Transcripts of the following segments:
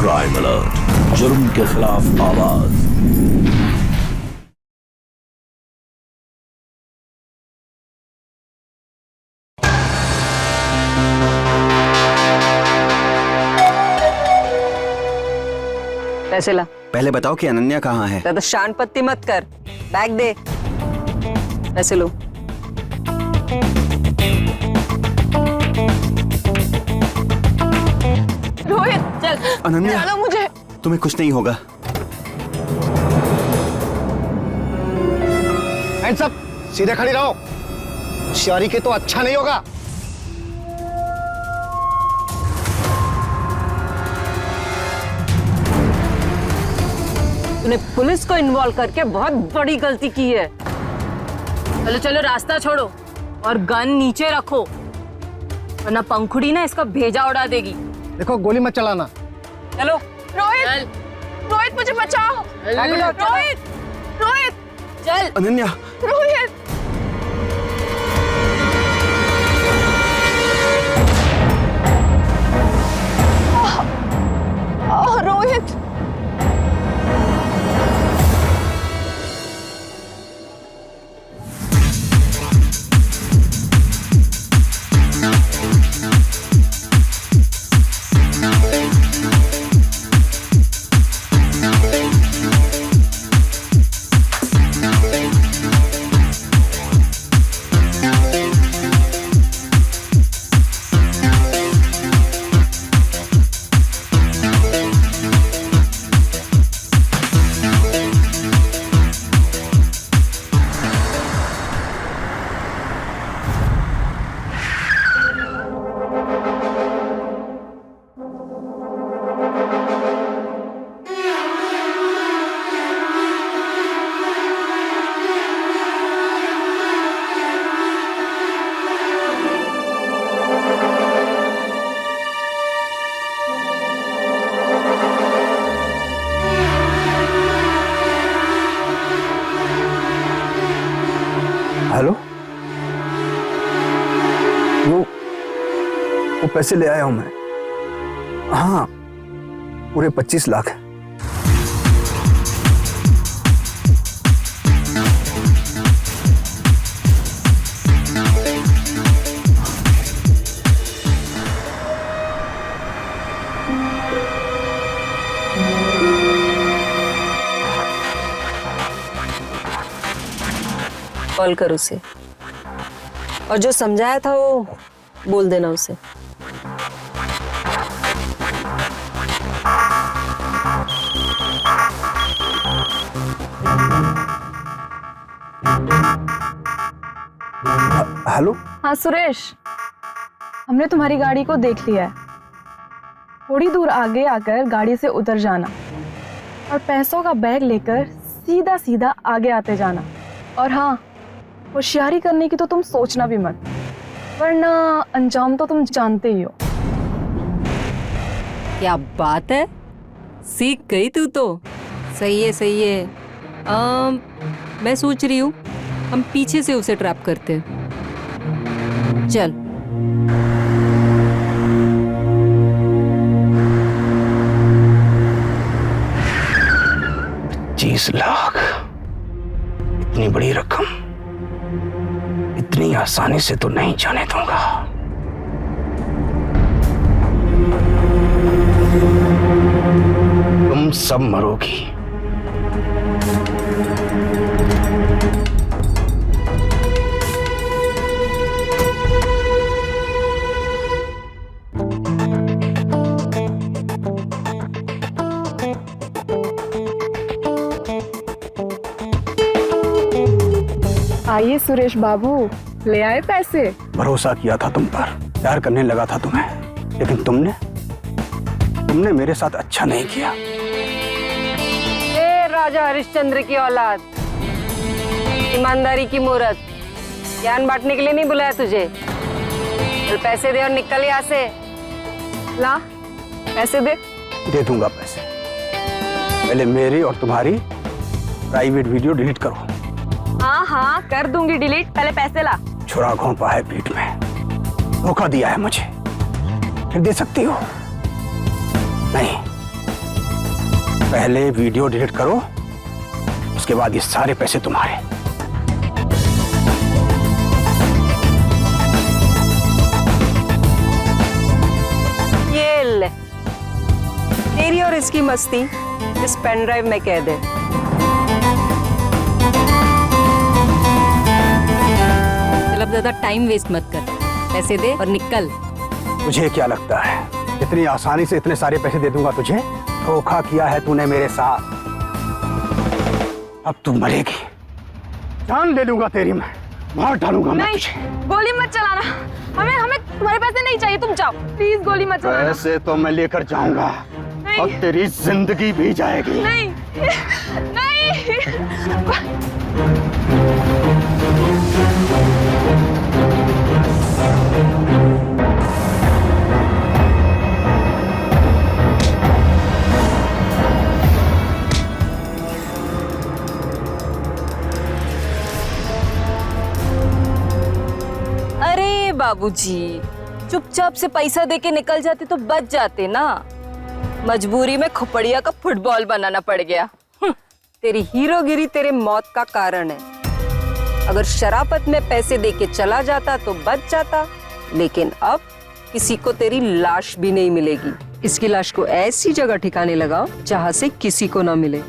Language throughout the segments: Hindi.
क्राइम अलर्ट, जुर्म के खिलाफ आवाज। पैसे ला। पहले बताओ कि अनन्या कहाँ है? ज्यादा शान पत्ती मत कर, बैग दे। पैसे लो। रोहित चल। अनन्या चलो मुझे। तुम्हें कुछ नहीं होगा। हैंड्स अप, सीधे खड़ी रहो। होशियारी के तो अच्छा नहीं होगा। तूने पुलिस को इन्वॉल्व करके बहुत बड़ी गलती की है। चलो चलो रास्ता छोड़ो और गन नीचे रखो, वरना पंखुड़ी ना इसका भेजा उड़ा देगी। देखो गोली मत चलाना। चलो। रोहित, रोहित मुझे बचाओ। रोहित, रोहित, चल। अनन्या रोहित। रोहित। हेलो, वो पैसे ले आया हूं मैं। हाँ, पूरे 25 लाख है। कॉल कर उसे, और जो समझाया था वो बोल देना उसे। हेलो। हाँ सुरेश, हमने तुम्हारी गाड़ी को देख लिया है। थोड़ी दूर आगे आकर गाड़ी से उतर जाना और पैसों का बैग लेकर सीधा सीधा आगे आते जाना। और हाँ, होशियारी करने की तो तुम सोचना भी मत, वरना अंजाम तो तुम जानते ही हो। क्या बात है, सीख गई तू तो। सही है सही है। मैं सोच रही हूँ हम पीछे से उसे ट्रैप करते हैं। चल। 25 लाख, इतनी बड़ी रकम इतनी आसानी से तो नहीं जाने दूंगा। तुम सब मरोगी। आइए सुरेश बाबू, ले आए पैसे। भरोसा किया था तुम पर, प्यार करने लगा था तुम्हें, लेकिन तुमने मेरे साथ अच्छा नहीं किया। ए राजा हरिश्चंद्र की औलाद, ईमानदारी की मूरत, ज्ञान बांटने के लिए नहीं बुलाया तुझे। चल पैसे दे और निकल यहाँ से। ला पैसे दे। दे दूंगा पैसे, पहले मेरी और तुम्हारी प्राइवेट वीडियो डिलीट करो। हाँ हाँ कर दूंगी डिलीट, पहले पैसे ला। छुरा घोंपा है पीठ में, धोखा दिया है मुझे, फिर दे सकती हो? नहीं, पहले वीडियो डिलीट करो, उसके बाद ये सारे पैसे तुम्हारे। ये ले, तेरी और इसकी मस्ती इस पेन ड्राइव में कैद है। चल अब ज्यादा टाइम वेस्ट मत कर, पैसे दे और निकल। तुझे क्या लगता है इतनी आसानी से इतने सारे पैसे दे दूंगा तुझे? धोखा किया है तूने मेरे साथ, अब तू मरेगी। जान ले लूंगा तेरी मैं, मार डालूंगा मैं नहीं, तुझे। गोली मत चलाना। हमें हमें तुम्हारे पैसे नहीं चाहिए, तुम जाओ प्लीज। गोली मत चलाना। पैसे तो मैं लेकर जाऊंगा, नहीं। अब तेरी जिंदगी भी जाएगी। नहीं नहीं। अरे बाबूजी, चुपचाप से पैसा देके निकल जाते तो बच जाते ना। मजबूरी में खोपड़िया का फुटबॉल बनाना पड़ गया। तेरी हीरोगिरी तेरे मौत का कारण है। अगर शराफत में पैसे देके चला जाता तो बच जाता, लेकिन अब किसी को तेरी लाश भी नहीं मिलेगी। इसकी लाश को ऐसी जगह ठिकाने लगाओ जहां से किसी को ना मिले।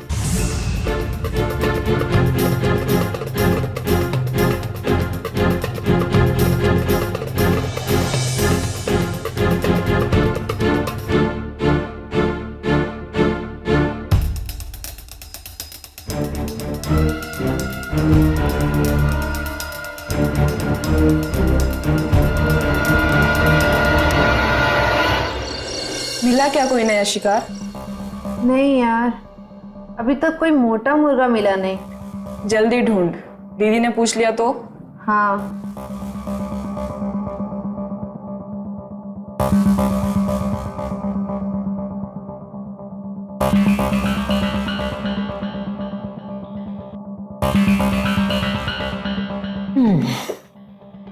मिला क्या कोई नया शिकार? नहीं यार, अभी तक कोई मोटा मुर्गा मिला नहीं। जल्दी ढूंढ, दीदी ने पूछ लिया तो। हाँ,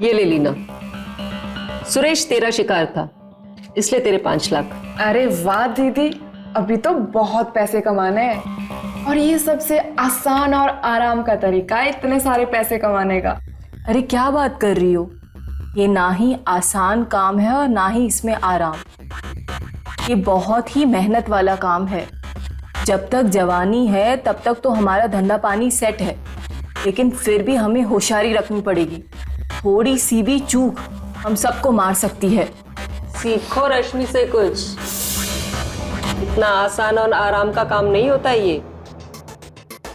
ये ले लीना। सुरेश तेरा शिकार था, इसलिए तेरे 5 लाख। अरे वाह दीदी, अभी तो बहुत पैसे कमाने हैं और ये सबसे आसान और आराम का तरीका है इतने सारे पैसे कमाने का। अरे क्या बात कर रही हो, ये ना ही आसान काम है और ना ही इसमें आराम। ये बहुत ही मेहनत वाला काम है। जब तक जवानी है तब तक तो हमारा धंधा पानी सेट है, लेकिन फिर भी हमें होशियारी रखनी पड़ेगी। थोड़ी सी भी चूक हम सबको मार सकती है। सीखो रश्मि से कुछ, इतना आसान और आराम का काम नहीं होता ये।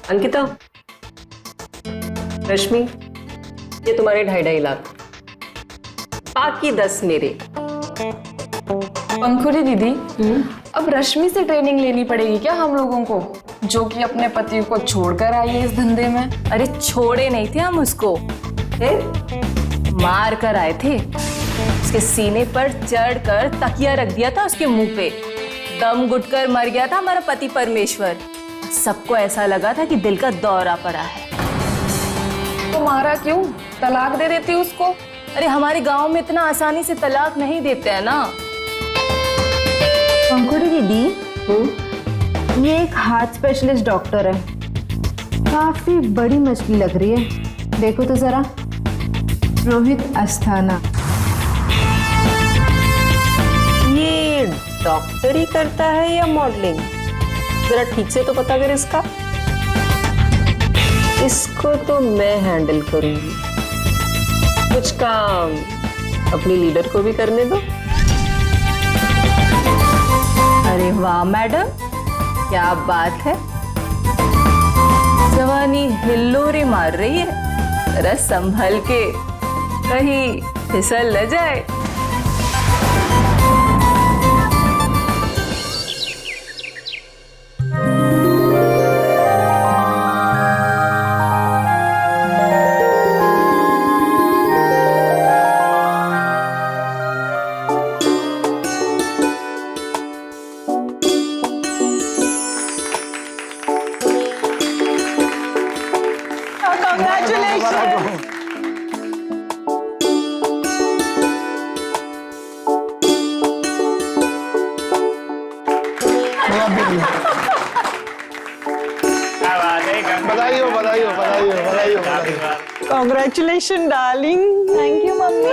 अंकिता, रश्मि, ये तुम्हारे 2.5 लाख, बाकी 10 मेरे। पंखुड़ी दीदी, अब रश्मि से ट्रेनिंग लेनी पड़ेगी क्या हम लोगों को, जो कि अपने पति को छोड़कर आई है इस धंधे में? अरे छोड़े नहीं थे हम उसको, मार कर आए थे। उसके सीने पर चढ़कर तकिया रख दिया था उसके मुंह पे। दम घुटकर मर गया था हमारा पति परमेश्वर। सबको ऐसा लगा था कि दिल का दौरा पड़ा है। तो मारा क्यों? तलाक दे देती उसको। अरे हमारे गांव में इतना आसानी से तलाक नहीं देते हैं ना। पंखुड़ी दीदी, ये एक हार्ट स्पेशलिस्ट डॉक्टर है। काफी बड़ी मछली लग रही है, देखो तो जरा। रोहित अस्थाना। ये डॉक्टर ही करता है या मॉडलिंग? जरा ठीक से तो पता कर इसका। इसको तो मैं हैंडल करूंगी। कुछ काम अपनी लीडर को भी करने दो। अरे वाह मैडम, क्या बात है। जवानी हिल्लोरे मार रही है, जरा संभल के, कहीं फिसल न जाए। बधाई हो बधाई हो बधाई हो बधाई हो बधाई हो। Congratulation darling. Thank you mummy.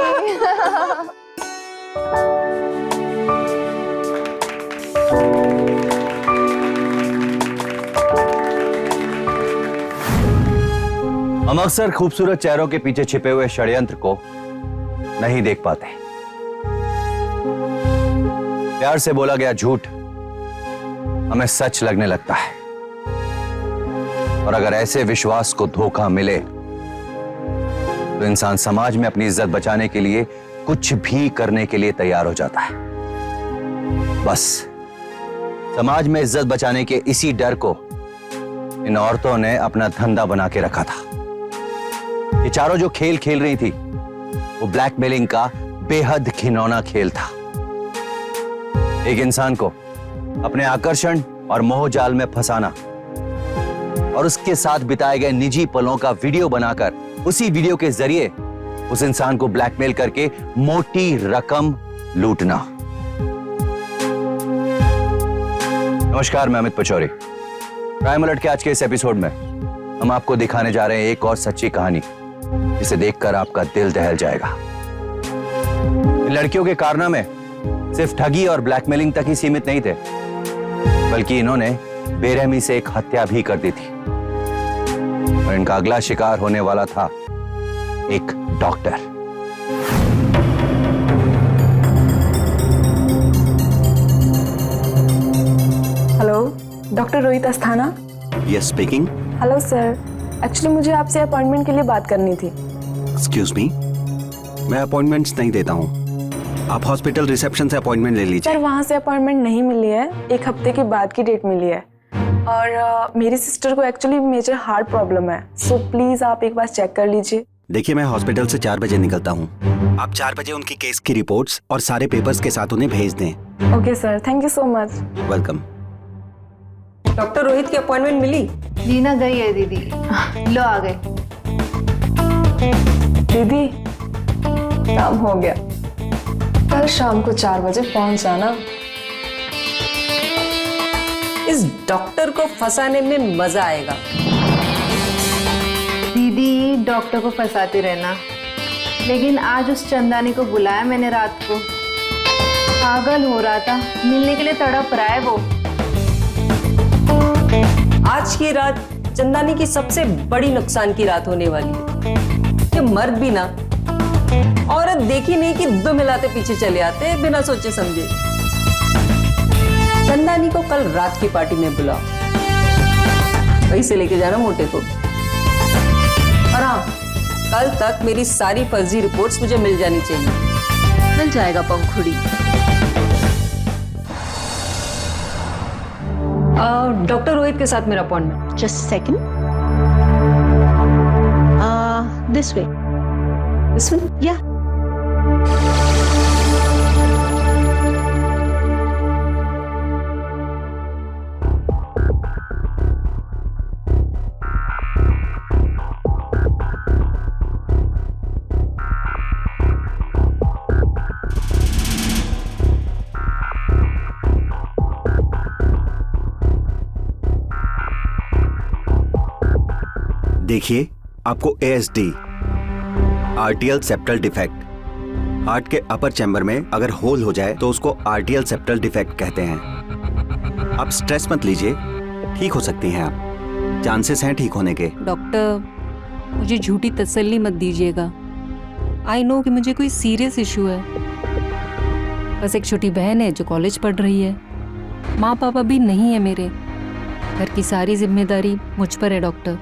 हम अक्सर खूबसूरत चेहरों के पीछे छिपे हुए षड्यंत्र को नहीं देख पाते। प्यार से बोला गया झूठ हमें सच लगने लगता है, और अगर ऐसे विश्वास को धोखा मिले तो इंसान समाज में अपनी इज्जत बचाने के लिए कुछ भी करने के लिए तैयार हो जाता है। बस समाज में इज्जत बचाने के इसी डर को इन औरतों ने अपना धंधा बना के रखा था। ये चारों जो खेल खेल रही थी वो ब्लैकमेलिंग का बेहद घिनौना खेल था। एक इंसान को अपने आकर्षण और मोह जाल में फंसाना और उसके साथ बिताए गए निजी पलों का वीडियो बनाकर उसी वीडियो के जरिए उस इंसान को ब्लैकमेल करके मोटी रकम लूटना। नमस्कार, मैं अमित पचौरी। क्राइम अलर्ट के आज के इस एपिसोड में हम आपको दिखाने जा रहे हैं एक और सच्ची कहानी जिसे देखकर आपका दिल दहल जाएगा। इन लड़कियों के कारनामे सिर्फ ठगी और ब्लैकमेलिंग तक ही सीमित नहीं थे, बल्कि इन्होंने बेरहमी से एक हत्या भी कर दी थी, और इनका अगला शिकार होने वाला था एक doctor. Hello, doctor Rohit Asthana. Yes speaking. Hello sir, actually मुझे आपसे अपॉइंटमेंट के लिए बात करनी थी। एक्सक्यूज मी, मैं अपॉइंटमेंट्स नहीं देता हूँ। आप हॉस्पिटल रिसेप्शन से अपॉइंटमेंट ले लीजिए। सर, वहाँ से अपॉइंटमेंट नहीं मिली है, एक हफ्ते के बाद की डेट मिली है, और मेरी सिस्टर को एक्चुअली मेजर हार्ट प्रॉब्लम है, सो प्लीज आप एक बार चेक कर लीजिए। देखिए, मैं हॉस्पिटल से 4 बजे निकलता हूँ। आप 4 बजे उनकी केस की रिपोर्ट्स और सारे पेपर्स के साथ उन्हें भेज दें। Okay sir, thank you so much. Welcome. Doctor Rohit की अपॉइंटमेंट मिली? लीना गई है दीदी, लो आ गए। दीदी, काम हो गया, कल शाम को 4 बजे पहुंच जाना। इस डॉक्टर को फंसाने में मजा आएगा। दीदी डॉक्टर को फंसाती रहना, लेकिन आज उस चंदानी को बुलाया मैंने रात को, पागल हो रहा था, मिलने के लिए तड़प रहा है वो। आज की रात चंदानी की सबसे बड़ी नुकसान की रात होने वाली है। ये मर्द भी ना औरत देखी नहीं कि दम हिलाते पीछे चले आते हैं बिना सोचे समझे। चंदानी को कल रात की पार्टी में बुलाओ, वहीं से लेके जाना मोटे को। और हाँ, कल तक मेरी सारी फर्जी रिपोर्ट्स मुझे मिल जानी चाहिए। मिल जाएगा पंखुड़ी। डॉक्टर रोहित के साथ मेरा appointment. Just a second. This way. This one? Yeah. देखिए, आपको ASD आर्टियल सेप्टल डिफेक्ट, हार्ट के अपर चैम्बर में अगर होल हो जाए तो उसको आर्टियल सेप्टल डिफेक्ट कहते हैं। आप स्ट्रेस मत लीजिए, ठीक हो सकती हैं आप, चांसेस हैं ठीक होने के। डॉक्टर, मुझे झूठी तसल्ली मत दीजिएगा। आई नो कि मुझे कोई सीरियस इशू है, बस एक छोटी बहन है जो कॉलेज पढ़ रही है, माँ पापा भी नहीं है मेरे, घर की सारी जिम्मेदारी मुझ पर है। डॉक्टर,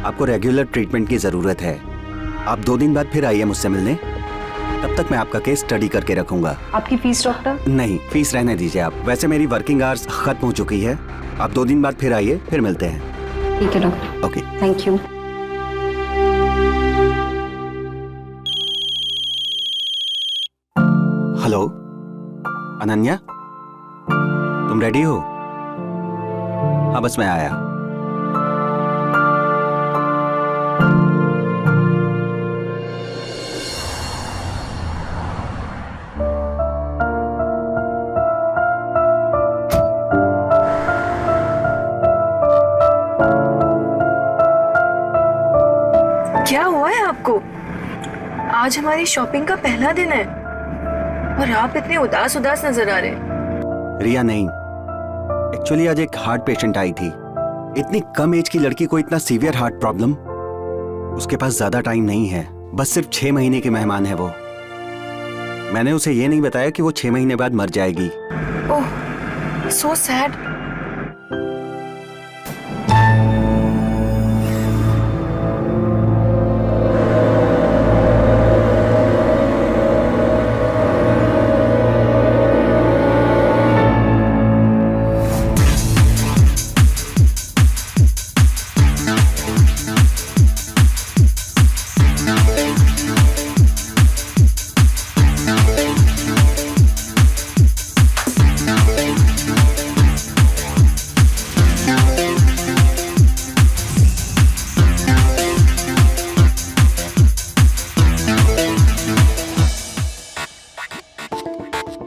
आपको रेगुलर ट्रीटमेंट की जरूरत है। आप 2 दिन बाद फिर आइए मुझसे मिलने, तब तक मैं आपका केस स्टडी करके रखूंगा। आपकी फीस डॉक्टर? नहीं, फीस रहने दीजिए आप, वैसे मेरी वर्किंग आवर्स खत्म हो चुकी है। आप 2 दिन बाद फिर आइए, फिर मिलते हैं। ठीक है doctor. Okay, thank you. Hello Ananya, तुम रेडी हो? हाँ, बस मैं आया। आज हमारी शॉपिंग का पहला दिन है और आप इतने उदास उदास नजर आ रहे हैं। रिया नहीं, एक्चुअली आज एक हार्ट पेशेंट आई थी। इतनी कम एज की लड़की को इतना सीवियर हार्ट प्रॉब्लम, उसके पास ज्यादा टाइम नहीं है, बस सिर्फ 6 महीने के मेहमान है वो। मैंने उसे ये नहीं बताया कि वो 6 महीने बाद मर जाएगी। ओह, सो सैड।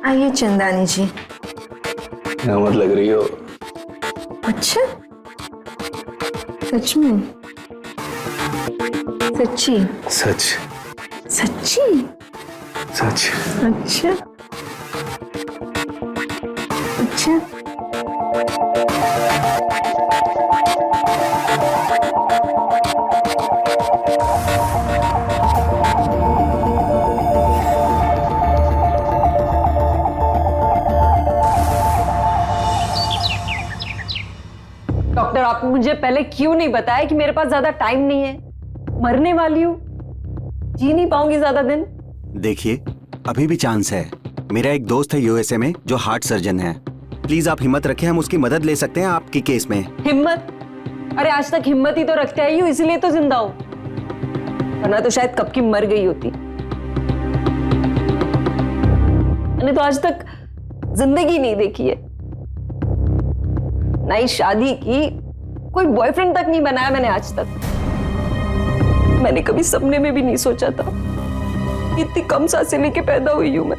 आइए चंदानी जी। नमत लग रही हो। अच्छा, सच में? सच्ची? सच सच्ची? सच। अच्छा अच्छा। डॉक्टर, आपने मुझे पहले क्यों नहीं बताया कि मेरे पास ज्यादा टाइम नहीं है? मरने वाली हूँ, जी नहीं पाऊंगी ज्यादा दिन। देखिए, अभी भी चांस है। मेरा एक दोस्त है यूएसए में जो हार्ट सर्जन है। प्लीज आप हिम्मत रखें, हम उसकी मदद ले सकते हैं आपकी केस में। हिम्मत? अरे आज तक हिम्मत ही तो रखते आई हूँ, इसलिए तो जिंदा हूँ, वरना तो शायद कब की मर गई होती। मैंने तो आज तक जिंदगी नहीं देखी है, ना ही शादी की, कोई बॉयफ्रेंड तक नहीं बनाया मैंने आज तक। मैंने कभी सपने में भी नहीं सोचा था इतनी कम सांसें लेके पैदा हुई हूं मैं।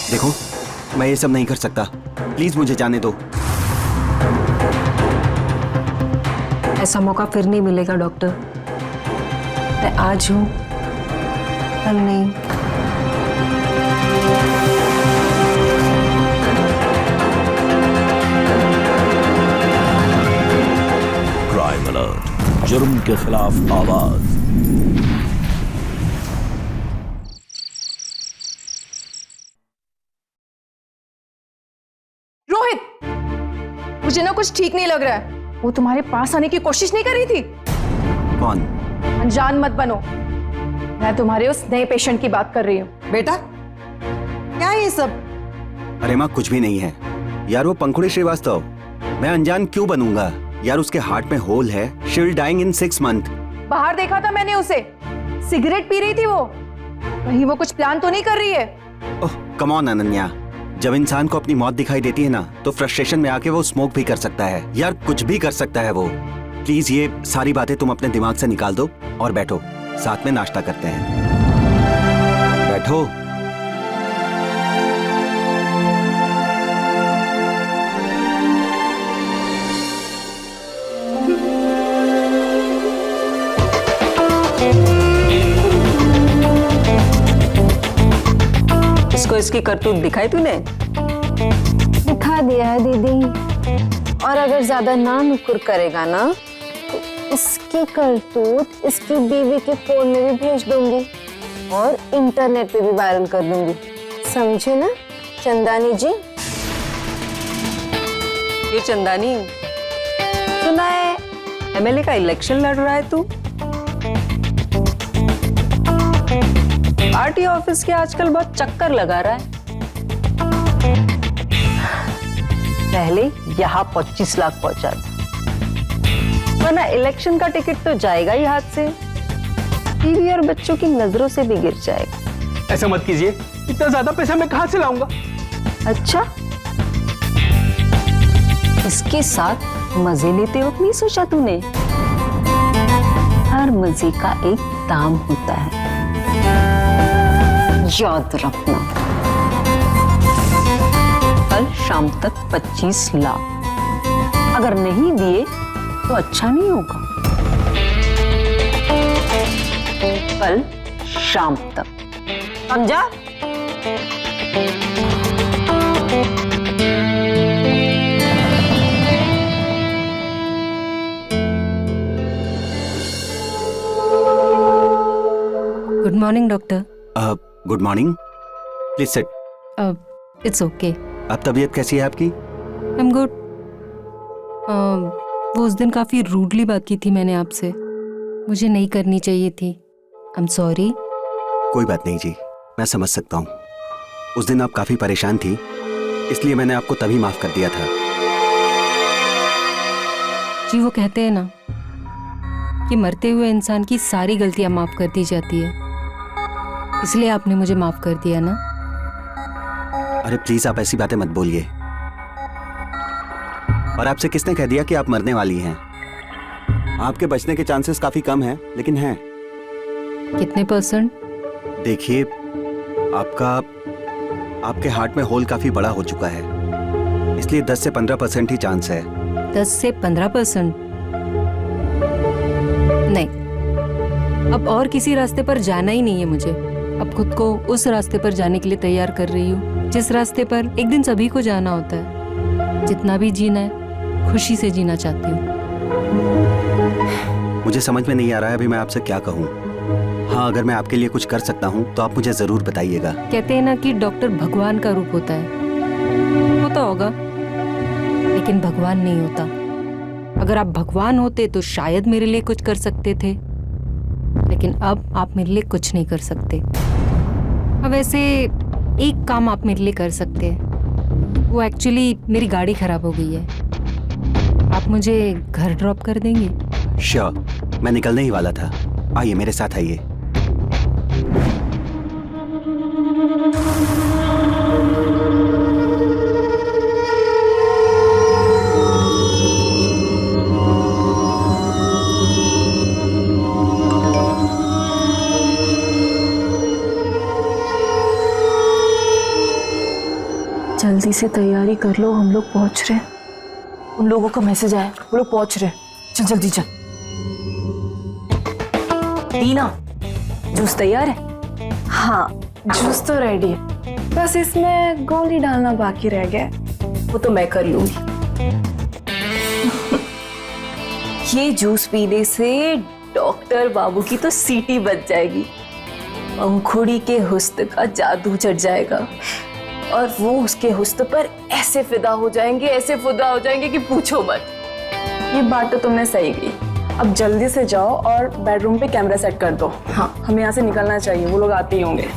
देखो, मैं ये सब नहीं कर सकता, प्लीज मुझे जाने दो। ऐसा मौका फिर नहीं मिलेगा डॉक्टर। मैं आज हूं, कल नहीं। क्राइम अलर्ट, जुर्म के खिलाफ आवाज। रोहित, मुझे ना कुछ ठीक नहीं लग रहा है। वो तुम्हारे पास आने की कोशिश नहीं कर रही थी? कौन? अनजान मत बनो, मैं तुम्हारे उस नए पेशेंट की बात कर रही हूँ। बेटा, क्या है ये सब? अरे माँ, कुछ भी नहीं है यार, वो पंखुड़ी श्रीवास्तव। मैं अनजान क्यों बनूंगा यार, उसके हार्ट में होल है। She will dying in 6 months। बाहर देखा था मैंने उसे, सिगरेट पी रही थी वो। कहीं वो कुछ प्लान तो नहीं कर रही है? ओह कम ऑन अनन्या, जब इंसान को अपनी मौत दिखाई देती है ना, तो फ्रस्ट्रेशन में आके वो स्मोक भी कर सकता है यार, कुछ भी कर सकता है वो। प्लीज ये सारी बातें तुम अपने दिमाग से निकाल दो और बैठो, साथ में नाश्ता करते हैं। बैठो। उसको इसकी करतूत दिखाई तूने? दिखा दिया है दीदी, और अगर ज्यादा ना नुकुर करेगा ना तो इसकी करतूत इसकी बीवी के फोन में भी भेज दूंगी और इंटरनेट पे भी वायरल कर दूंगी, समझे ना चंदानी जी? ये चंदानी, सुना है एमएलए का इलेक्शन लड़ रहा है तू? पार्टी ऑफिस के आजकल बहुत चक्कर लगा रहा है। पहले यहाँ 25 लाख पहुंचा था, वरना इलेक्शन का टिकट तो जाएगा ही हाथ से, बीवी और बच्चों की नजरों से भी गिर जाएगा। ऐसा मत कीजिए, इतना ज्यादा पैसा मैं कहां से लाऊंगा? अच्छा, इसके साथ मजे लेते वक्त नहीं सोचा तूने? हर मजे का एक दाम होता है, याद रखना। कल शाम तक 25 लाख अगर नहीं दिए तो अच्छा नहीं होगा। कल शाम तक, समझा? Good morning doctor. Good morning, please sit. It's okay. अब तबीयत कैसी है आपकी? I am good. वो उस दिन काफी रूडली बात की थी मैंने आपसे, मुझे नहीं करनी चाहिए थी। I am sorry. कोई बात नहीं जी, मैं समझ सकता हूँ। उस दिन आप काफी परेशान थी, इसलिए मैंने आपको तभी माफ कर दिया था। जी, वो कहते हैं ना कि मरते हुए इंसान की सारी गलतियां माफ कर दी जाती है, इसलिए आपने मुझे माफ कर दिया ना। अरे प्लीज आप ऐसी बातें मत बोलिए। और आपसे किसने कह दिया कि आप मरने वाली हैं? आपके बचने के चांसेस काफी कम हैं, लेकिन हैं। कितने %? देखिए, आपके हार्ट में होल काफी बड़ा हो चुका है, इसलिए 10 से 15% ही चांस है। 10 से 15%? नहीं, अब और किसी रास्ते पर जाना ही नहीं है मुझे। अब खुद को उस रास्ते पर जाने के लिए तैयार कर रही हूँ जिस रास्ते पर एक दिन सभी को जाना होता है। जितना भी जीना है खुशी से जीना चाहती हूँ। मुझे समझ में नहीं आ रहा है अभी मैं आपसे क्या कहूँ। हाँ, अगर मैं आपके लिए कुछ कर सकता हूँ तो आप मुझे जरूर बताइएगा। कहते हैं ना कि डॉक्टर भगवान का रूप होता है, होता होगा, लेकिन भगवान नहीं होता। अगर आप भगवान होते तो शायद मेरे लिए कुछ कर सकते थे, लेकिन अब आप मेरे लिए कुछ नहीं कर सकते। अब वैसे एक काम आप मेरे लिए कर सकते हैं, वो एक्चुअली मेरी गाड़ी खराब हो गई है, आप मुझे घर ड्रॉप कर देंगे? श्योर, मैं निकलने ही वाला था। आइए मेरे साथ आइए। जल्दी से तैयारी कर लो, हम लोग पहुंच रहे हैं। उन लोगों का मैसेज आया, वो लोग पहुंच रहे हैं। चल जल्दी चल। दीना, जूस तैयार है? हाँ, जूस तो रेडी है, बस इसमें गोली डालना बाकी रह गया, वो तो मैं कर लूंगी। ये जूस पीने से डॉक्टर बाबू की तो सीटी बच जाएगी, पंखुड़ी के हुस्न का जादू चढ़ जाएगा और वो उसके हुस्न पर ऐसे फिदा हो जाएंगे, ऐसे फिदा हो जाएंगे कि पूछो मत। ये बात तो तुमने सही कही। अब जल्दी से जाओ और बेडरूम पे कैमरा सेट कर दो। हाँ, हमें यहाँ से निकलना चाहिए, वो लोग आते ही होंगे।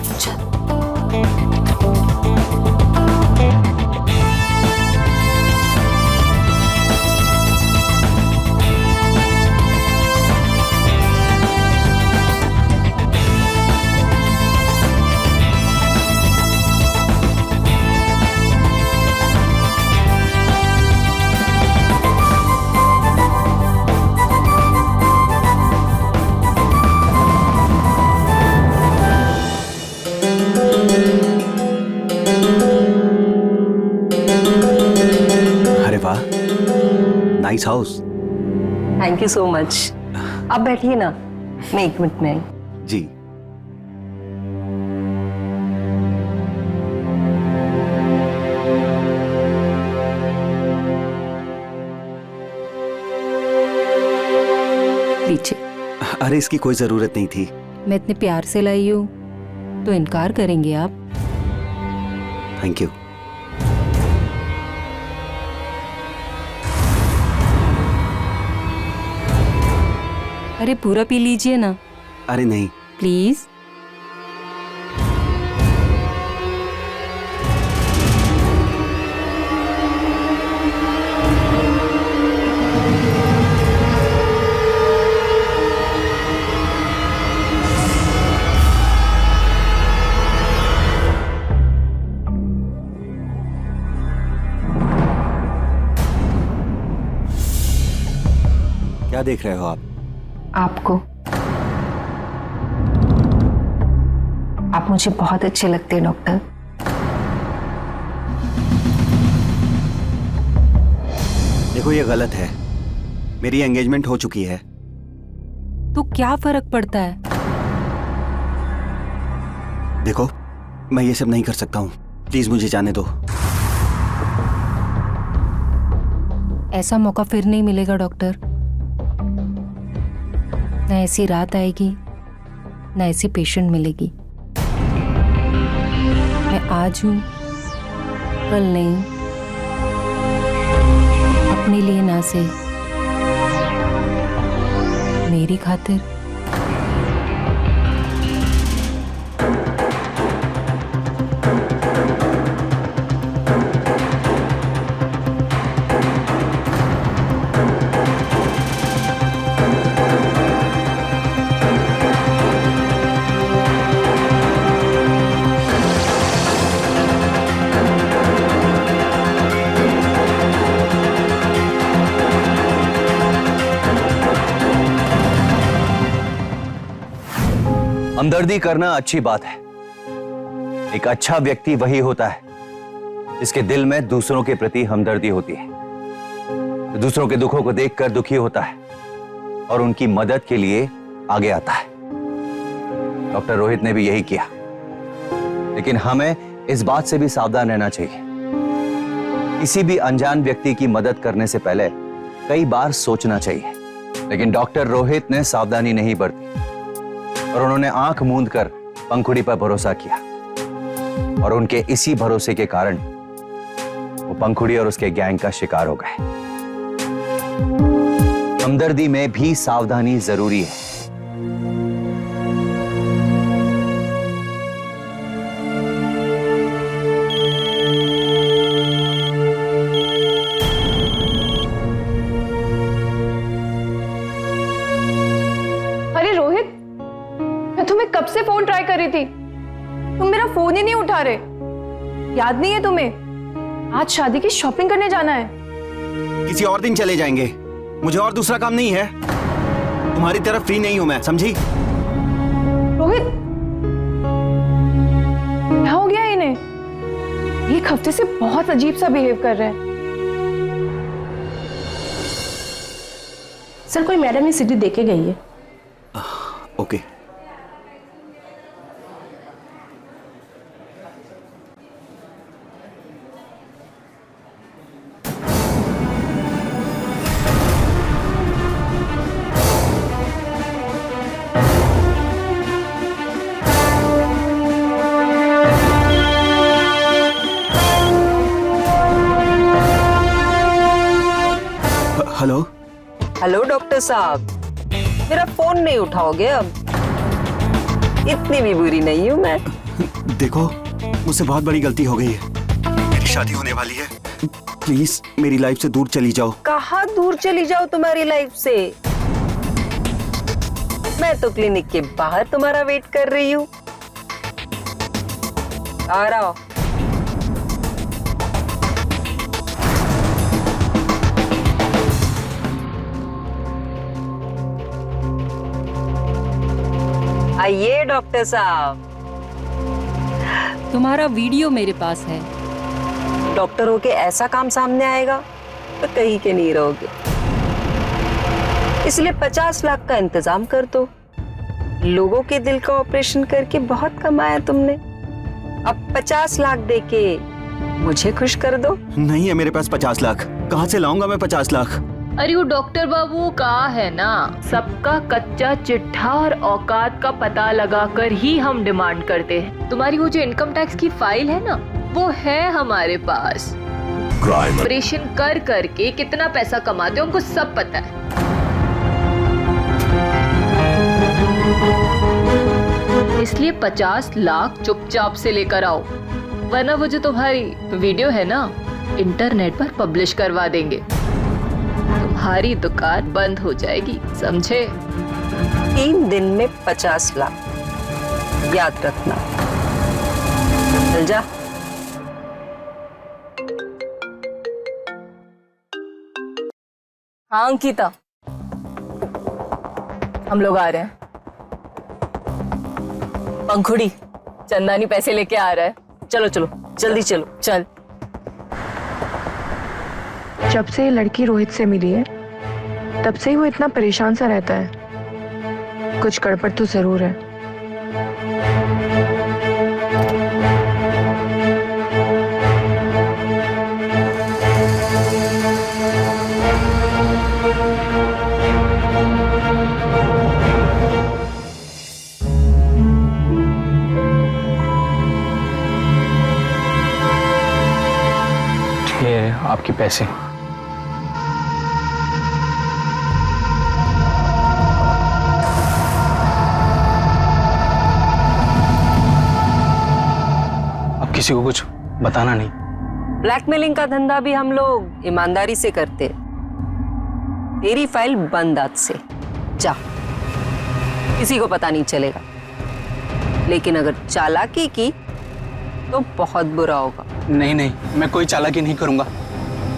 Nice house. Thank you so much. आप बैठिए ना, मैं 1 मिनट में आई। जी। अरे इसकी कोई जरूरत नहीं थी। मैं इतने प्यार से लाई हूँ तो इनकार करेंगे आप? Thank you. अरे पूरा पी लीजिए ना। अरे नहीं। प्लीज। क्या देख रहे हो आप? आपको। आप मुझे बहुत अच्छे लगते हैं डॉक्टर। देखो ये गलत है। मेरी एंगेजमेंट हो चुकी है। तो क्या फर्क पड़ता है? देखो मैं ये सब नहीं कर सकता हूँ, प्लीज मुझे जाने दो। ऐसा मौका फिर नहीं मिलेगा डॉक्टर। न ऐसी रात आएगी न ऐसी पेशेंट मिलेगी। मैं आज हूं कल नहीं। अपने लिए ना से मेरी खातिर। हमदर्दी करना अच्छी बात है। एक अच्छा व्यक्ति वही होता है जिसके दिल में दूसरों के प्रति हमदर्दी होती है, जो दूसरों के दुखों को देखकर दुखी होता है और उनकी मदद के लिए आगे आता है। डॉक्टर रोहित ने भी यही किया। लेकिन हमें इस बात से भी सावधान रहना चाहिए। किसी भी अनजान व्यक्ति की मदद करने से पहले कई बार सोचना चाहिए। लेकिन डॉक्टर रोहित ने सावधानी नहीं बरती और उन्होंने आंख मूंद कर पंखुड़ी पर भरोसा किया, और उनके इसी भरोसे के कारण वो पंखुड़ी और उसके गैंग का शिकार हो गए। हमदर्दी में भी सावधानी जरूरी है। अरे रोहित, मैं तुम्हें कब से फोन ट्राई कर रही थी, तुम मेरा फोन ही नहीं उठा रहे। याद नहीं है तुम्हें? आज शादी की शॉपिंग करने जाना है। किसी और दिन चले जाएंगे, मुझे और दूसरा काम नहीं है। तुम्हारी तरफ फ्री नहीं हूं मैं, समझी? रोहित, क्या हो गया इन्हें? एक हफ्ते से बहुत अजीब सा बिहेव कर रहे हैं। सर कोई मैडम ही सीढ़ी देके गई है। ओके। हेलो। हेलो डॉक्टर साहब, मेरा फोन नहीं उठाओगे अब? इतनी भी बुरी नहीं हूँ मैं। देखो मुझसे बहुत बड़ी गलती हो गई है। मेरी शादी होने वाली है, प्लीज मेरी लाइफ से दूर चली जाओ। कहाँ दूर चली जाओ तुम्हारी लाइफ से? मैं तो क्लिनिक के बाहर तुम्हारा वेट कर रही हूँ। आ रहा हो। आइए डॉक्टर साहब। तुम्हारा वीडियो मेरे पास है। डॉक्टर होके ऐसा काम सामने आएगा तो कहीं के नहीं रहोगे, इसलिए 50 लाख का इंतजाम कर दो। लोगों के दिल का ऑपरेशन करके बहुत कमाया तुमने, अब 50 लाख देके मुझे खुश कर दो। नहीं है मेरे पास 50 लाख। कहाँ से लाऊंगा मैं 50 लाख? अरे वो डॉक्टर बाबू कहा है ना, सबका कच्चा चिट्ठा और औकात का पता लगाकर ही हम डिमांड करते हैं। तुम्हारी वो जो इनकम टैक्स की फाइल है ना, वो है हमारे पास। क्राइम ऑपरेशन कर करके कितना पैसा कमाते हो हमको सब पता है। इसलिए 50 लाख चुपचाप से लेकर आओ, वरना वो जो तुम्हारी वीडियो है ना, इंटरनेट पर पब्लिश करवा देंगे। तुम्हारी दुकान बंद हो जाएगी, समझे? 3 दिन में 50 लाख, याद रखना। चल जा। हाँ अंकिता, हम लोग आ रहे हैं। पंखुड़ी, चंदानी पैसे लेके आ रहा है। चलो चलो, जल्दी चलो। चल। जब से ये लड़की रोहित से मिली है, तब से ही वो इतना परेशान सा रहता है। कुछ गड़बड़ तो जरूर है। ये आपके पैसे। अब किसी को कुछ बताना नहीं। ब्लैकमेलिंग का धंधा भी हम लोग ईमानदारी से करते हैं। तेरी फाइल बंद आज से, जा, किसी को पता नहीं चलेगा। लेकिन अगर चालाकी की तो बहुत बुरा होगा। नहीं नहीं, मैं कोई चालाकी नहीं करूंगा।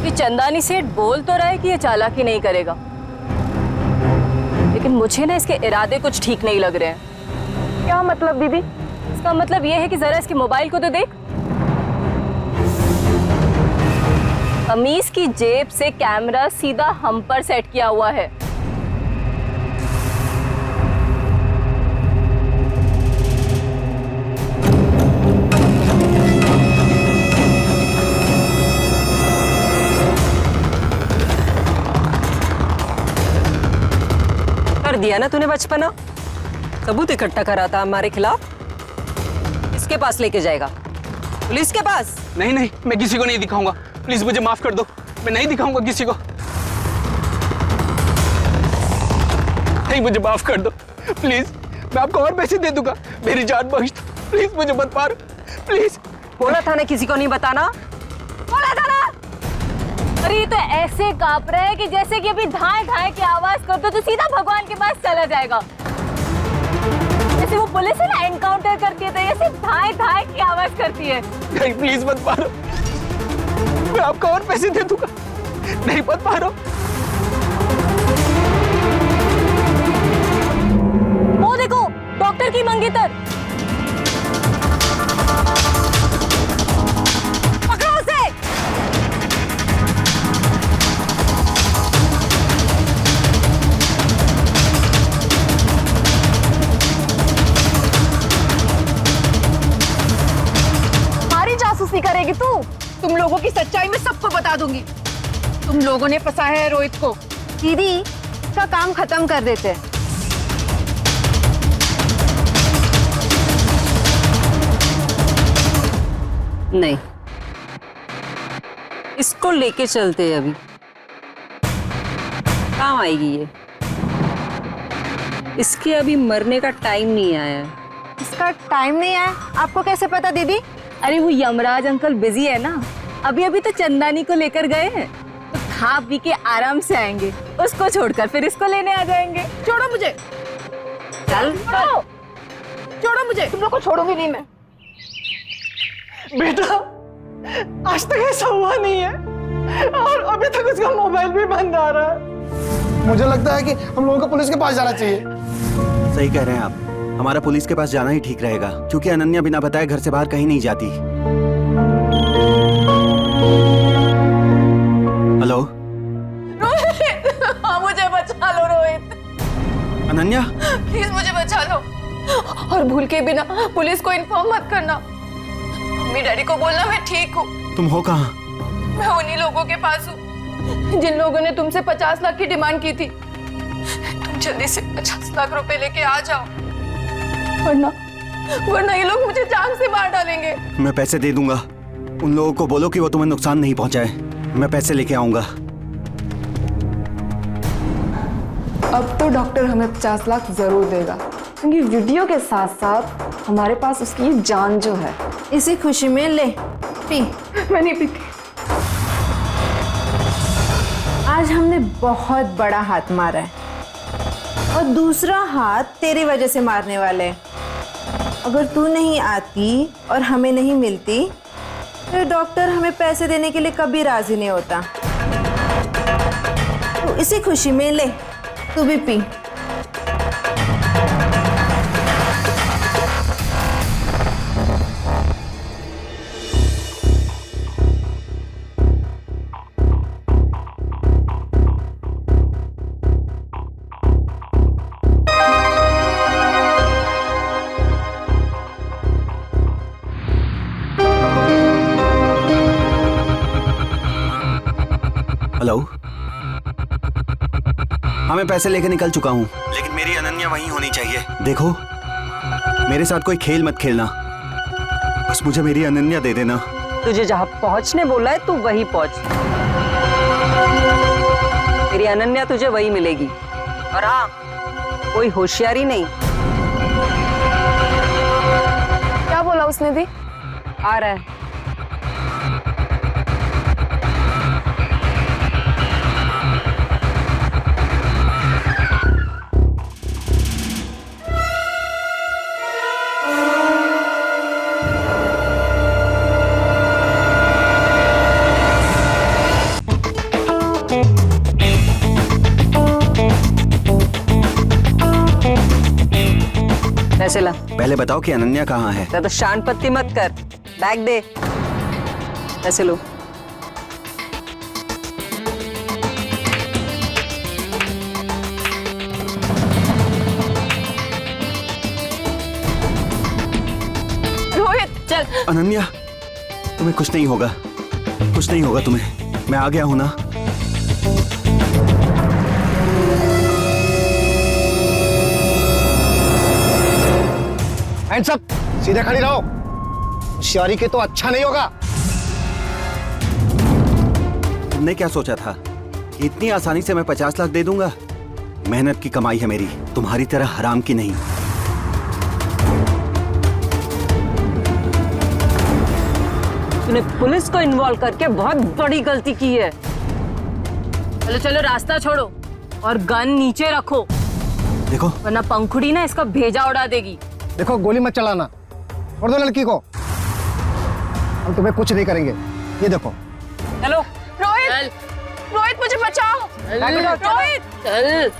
ये चंदानी सेठ बोल तो रहा है कि ये चालाकी नहीं करेगा, लेकिन मुझे ना इसके इरादे कुछ ठीक नहीं लग रहे हैं। क्या मतलब दीदी? इसका मतलब ये है कि जरा इसके मोबाइल को तो देख। कमीज की जेब से कैमरा सीधा हम पर सेट किया हुआ है। कर दिया ना तूने बचपना, सबूत इकट्ठा करा था हमारे खिलाफ। इसके पास लेके जाएगा? पुलिस के पास? नहीं नहीं, मैं किसी को नहीं दिखाऊंगा। प्लीज मुझे माफ कर दो, मैं नहीं दिखाऊंगा किसी को। नहीं, मुझे माफ कर दो प्लीज। मैं आपको और पैसे दे दूंगा, मेरी जान बख्श दो प्लीज, मुझे मत मारो प्लीज। बोला था ना किसी को नहीं बताना, बोला था ना। अरे ये तो ऐसे कांप रहा है कि जैसे कि अभी धाए धाए की आवाज कर दो तो सीधा भगवान के पास चला जाएगा। जैसे वो पुलिस है ना, एनकाउंटर करती है तो ऐसे धाए धाए की आवाज करती है। नहीं प्लीज मत मारो, मैं आपको और पैसे दे दूंगा। नहीं मत मारो। वो देखो, डॉक्टर की मंगेतर। पकड़ो उसे। हमारी जासूसी करेगी तू? तुम लोगों की सच्चाई मैं सबको बता दूंगी। तुम लोगों ने फंसाया है रोहित को। दीदी, इसका काम खत्म कर देते हैं। नहीं, इसको लेके चलते हैं अभी, काम आएगी ये। इसके अभी मरने का टाइम नहीं आया है। इसका टाइम नहीं आया? आपको कैसे पता दीदी? अरे वो यमराज अंकल बिजी है ना, अभी अभी तो चंदानी को लेकर गए हैं, तो खा पी के आराम से आएंगे। उसको छोड़कर फिर इसको लेने आ जाएंगे। छोड़ो मुझे, चल छोड़ो, छोड़ो मुझे। तुम लोग को छोड़ूंगी नहीं मैं। बेटा, आज तक ऐसा हुआ नहीं है और अभी तक उसका मोबाइल भी बंद आ रहा है। मुझे लगता है कि हम लोगों को पुलिस के पास जाना चाहिए। सही कह रहे हैं आप, हमारा पुलिस के पास जाना ही ठीक रहेगा, क्योंकि अनन्या बिना बताए घर से बाहर कहीं नहीं जाती। हेलो रोहित, हाँ मुझे बचा लो रोहित। अनन्या, प्लीज मुझे बचा लो, और भूल के बिना पुलिस को इन्फॉर्म मत करना। मम्मी डैडी को बोलना मैं ठीक हूँ। तुम हो कहाँ? मैं उन्हीं लोगों के पास हूँ जिन लोगों ने तुमसे 50 लाख की डिमांड की थी। तुम जल्दी से 50 लाख रुपए लेके आ जाओ, वरना ये लोग मुझे जान से मार डालेंगे। मैं पैसे दे दूंगा। उन लोगों को बोलो कि वो तुम्हें नुकसान नहीं पहुंचाए। मैं पैसे लेके आऊंगा। अब तो डॉक्टर हमें 50 लाख जरूर देगा, क्योंकि वीडियो के साथ साथ हमारे पास उसकी जान जो है। इसी खुशी में ले पी। मैं नहीं पीती। आज हमने बहुत बड़ा हाथ मारा है और दूसरा हाथ तेरी वजह से मारने वाले हैं। अगर तू नहीं आती और हमें नहीं मिलती तो डॉक्टर हमें पैसे देने के लिए कभी राजी नहीं होता। तो इसी खुशी में ले, तू भी पी। हेलो। हाँ, मैं पैसे लेके निकल चुका हूँ, लेकिन मेरी अनन्या वहीं होनी चाहिए। देखो, मेरे साथ कोई खेल मत खेलना। बस मुझे मेरी अनन्या दे देना। तुझे जहाँ पहुँचने बोला है तू वहीं पहुँच। तेरी अनन्या तुझे वही मिलेगी। और हाँ, कोई होशियारी नहीं। क्या बोला उसने दी? आ रहा है। पैसे ला। पहले बताओ कि अनन्या कहाँ है? तो शान पत्ती मत कर, बैग दे। पैसे लो। रोहित चल। अनन्या, तुम्हें कुछ नहीं होगा। कुछ नहीं होगा तुम्हें। मैं आ गया हूं ना। हैंड्स अप, सीधे खड़ी रहो। होशियारी के तो अच्छा नहीं होगा। तुमने क्या सोचा था? इतनी आसानी से मैं 50 लाख दे दूंगा? मेहनत की कमाई है मेरी, तुम्हारी तरह हराम की नहीं। तूने पुलिस को इन्वॉल्व करके बहुत बड़ी गलती की है। चलो चलो, रास्ता छोड़ो और गन नीचे रखो, देखो वरना पंखुड़ी ना इसका भेजा उड़ा देगी। देखो, गोली मत चलाना। छोड़ दो लड़की को। हम तुम्हें कुछ नहीं करेंगे। ये देखो। चलो। रोहित, रोहित मुझे बचाओ। रोहित, चल।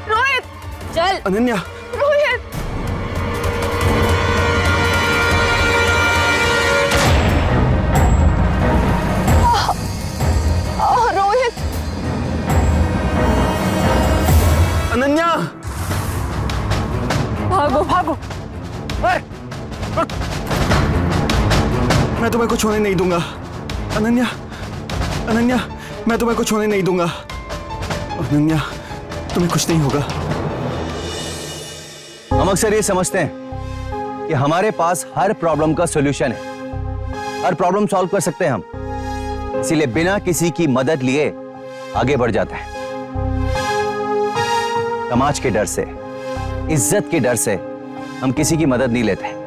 रोहित, चल। अनन्या। रोहित। रोहित। अनन्या, भागो भागो। मैं तुम्हें कुछ होने नहीं दूंगा। अनन्या, अनन्या, मैं तुम्हें कुछ होने नहीं दूंगा। अनन्या, तुम्हें कुछ नहीं होगा। हम अक्सर ये समझते हैं कि हमारे पास हर प्रॉब्लम का सॉल्यूशन है, हर प्रॉब्लम सॉल्व कर सकते हैं हम, इसीलिए बिना किसी की मदद लिए आगे बढ़ जाते हैं। समाज के डर से, इज्जत के डर से हम किसी की मदद नहीं लेते,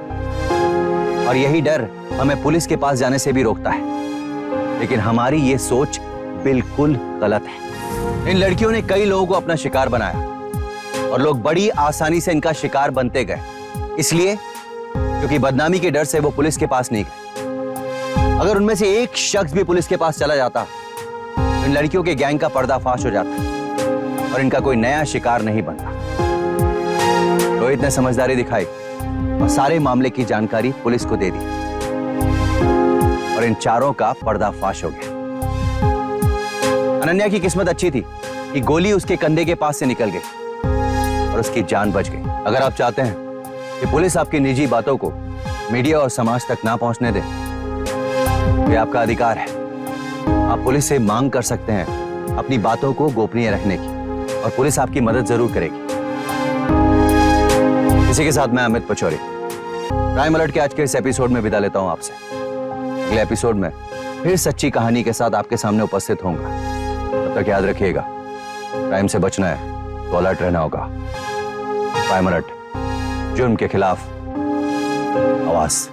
और यही डर हमें पुलिस के पास जाने से भी रोकता है। लेकिन हमारी ये सोच बिल्कुल गलत है। इन लड़कियों ने कई लोगों को अपना शिकार बनाया और लोग बड़ी आसानी से इनका शिकार बनते गए, इसलिए क्योंकि बदनामी के डर से वो पुलिस के पास नहीं गए। अगर उनमें से एक शख्स भी पुलिस के पास चला जाता तो इन लड़कियों के गैंग का पर्दाफाश हो जाता और इनका कोई नया शिकार नहीं बनता। रोहित ने समझदारी दिखाई और सारे मामले की जानकारी पुलिस को दे दी और इन चारों का पर्दाफाश हो गया। अनन्या की किस्मत अच्छी थी कि गोली उसके कंधे के पास से निकल गई और उसकी जान बच गई। अगर आप चाहते हैं कि पुलिस आपकी निजी बातों को मीडिया और समाज तक ना पहुंचने दे, ये आपका अधिकार है। आप पुलिस से मांग कर सकते हैं अपनी बातों को गोपनीय रखने की, और पुलिस आपकी मदद जरूर करेगी। इसी के साथ मैं अमित पचौरी क्राइम अलर्ट के आज के इस एपिसोड में विदा लेता हूं आपसे। अगले एपिसोड में फिर सच्ची कहानी के साथ आपके सामने उपस्थित होऊंगा। तब तक याद रखिएगा, क्राइम से बचना है तो अलर्ट रहना होगा। क्राइम अलर्ट, जुर्म के खिलाफ आवाज।